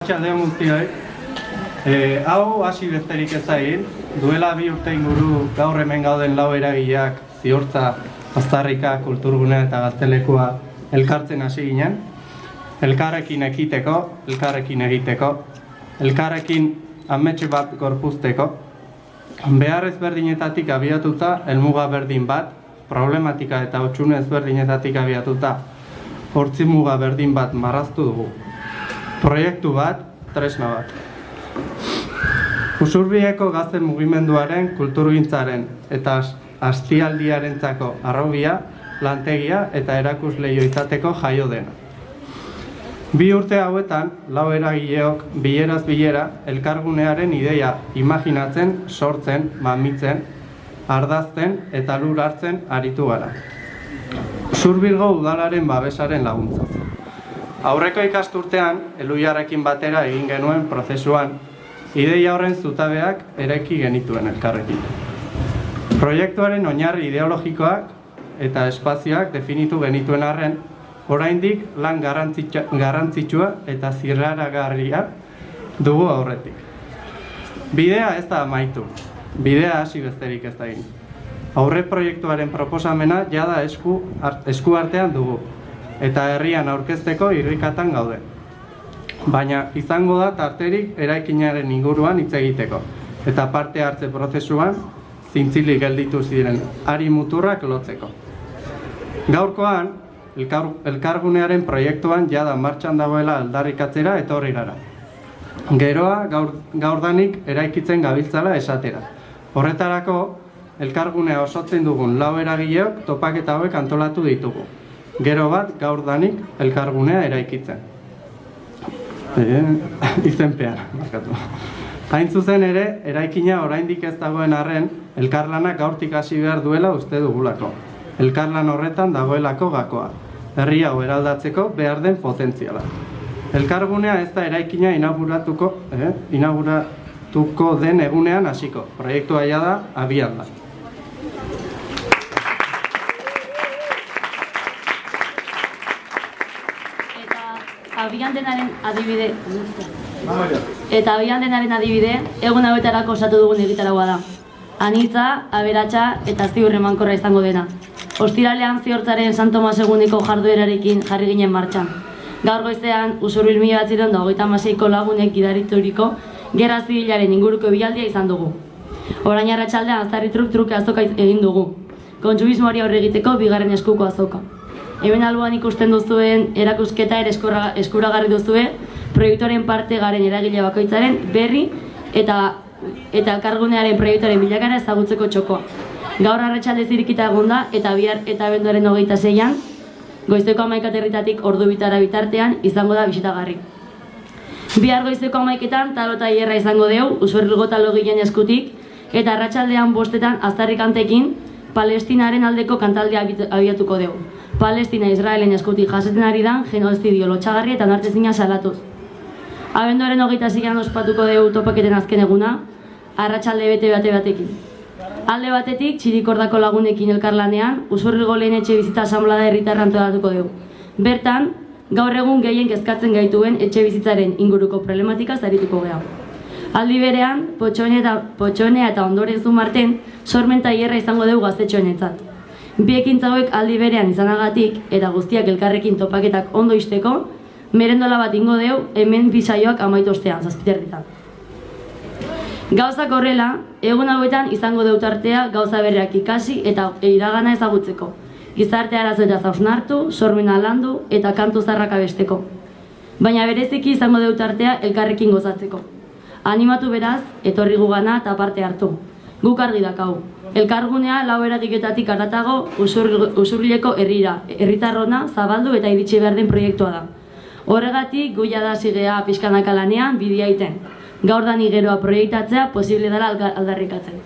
Arratsaldeon guztioi. Hau hasi besterik ez egin, duela 2 urte inguru gaur hemen gauden 4 eragileak Ziortza, Aztarrika, Kulturgunea eta Gaztelekua elkartzen hasi ginen. Elkarrekin ekiteko, elkarrekin egiteko, elkarrekin amets bat gorpuzteko, behar ezberdinetatik abiatuta helmuga berdin bat, problematika eta hutsune ezberdinetatik abiatuta hortzimuga berdin bat marraztu dugu. Proiektu bat, tresna bat. Usurbileko gazte mugimenduaren, kulturgintzaren eta astialdiarentzako arrogia, lantegia eta erakusleio izateko jaio dena. 2 urte hauetan, 4 eragileok bileraz bilera elkargunearen ideia imaginatzen, sortzen, mamitzen, ardazten eta lur hartzen aritu gara. Usurbilgo udalaren babesaren laguntzaz. Aurreko ikasturtean, Eluiarrekin batera egin genuen prozesuan, ideia horren zutabeak eraiki genituen elkarrekin. Proiektuaren oinarri ideologikoak eta espazioak definitu genituen arren, oraindik lan garrantzitsua eta zirraragarria dugu aurretik. Bidea ez da amaitu, bidea hasi besterik ez da egin. Aurre proiektuaren proposamena jada esku artean dugu, eta herrian aurkezteko irrikatan gaude. Baina izango da tarterik eraikinaren inguruan hitz egiteko, eta parte hartze prozesuan zintzilik gelditu ziren hari muturrak lotzeko. Gaurkoan, elkargunearen proiektuan jada martxan dagoela aldarrikatzera etorri gara. Geroa gaurdanik eraikitzen gabiltzala esatera. Horretarako, elkargunea osatzen dugun 4 eragileok topaketa hauek antolatu ditugu. Gero bat gaurdanik elkargunea eraikitzen. Izenpean, markatu. Hain zuzen ere, eraikina oraindik ez dagoen arren, elkarlanak gaurtik hasi behar duela uste dugulako. Elkarlan horretan dagoelako gakoa. Herri hau eraldatzeko behar den potentziala. Elkargunea ez da eraikina inauguratuko den egunean hasiko. Proiektua jada abian da. Abian denaren adibide, egun hauetarako osatu dugun egitaragoa da. Anitza, aberatsa eta ziur emankorra izango dena. Ostiralean Ziortzaren San Tomas eguneko jarduerarekin jarri ginen martxan. Gaur goizean, Usurbil 1936ko lagunek gidarituriko gerra zibilaren inguruko bialdia izan dugu. Orain arratsaldean Aztarri truke azoka egin dugu. Kontsumismoari aurre egiteko 2. eskuko azoka. Hemen alboan ikusten duzuen erakusketa ere eskuragarri duzue, proiektuaren parte garen eragile bakoitzaren berri eta elkargunearen proiektuaren bilakara ezagutzeko txokoa. Gaur arratsalde zirikita egon da eta bihar eta abenduaren 26an, goizeko 11 herritatik ordu bitara bitartean izango da bisitagarri. Bihar goizeko 11etan talo tailerra izango dugu Usurbilgo talogileen eskutik eta arratsaldean 5etan Aztarrikantekin Palestinaren aldeko kantaldia abiatuko dugu. Palestina Israelen eskutik jasaten ari da genozidio lotsagarria eta onartezina salatuz. Abenduaren 26an ospatuko dugu topaketen azken eguna, arratsalde bete batekin. Alde batetik, Txirikordako lagunekin elkarlanean, Usurbilgo lehen etxe bizitza asanblada herritarra antolatuko dugu. Bertan, gaur egun gehien kezkatzen gaituen etxe bizitzaren inguruko problematikaz arituko geha. Aldi berean, Potxonea eta ondoren Zumarten, sormen tailerra izango dugu gaztetxoenetzat. Bi ekintza hauek aldi berean izanagatik eta guztiak elkarrekin topaketak ondo izteko, merendola bat ingo dugu hemen bisaioak amaitu ostean, 7:00. Gauzak horrela, egun hauetan izango dugu tartea gauza berriak ikasi eta iragana ezagutzeko. Gizarte arazo eta hausnartu, sormena landu eta kantu zarrak abesteko. Baina bereziki izango dugu tartea elkarrekin gozatzeko. Animatu beraz, etorri gugana eta parte hartu. Guk argi dakau. Elkargunea 4 eratiketatik haratago Usurbileko herritarrona zabaldu eta iritsi behar den proiektua da. Horregatik, gu jada zigea pixkanaka lanean bidea iten. Gaur da nigeroa proiektatzea posible dela aldarrikatzen.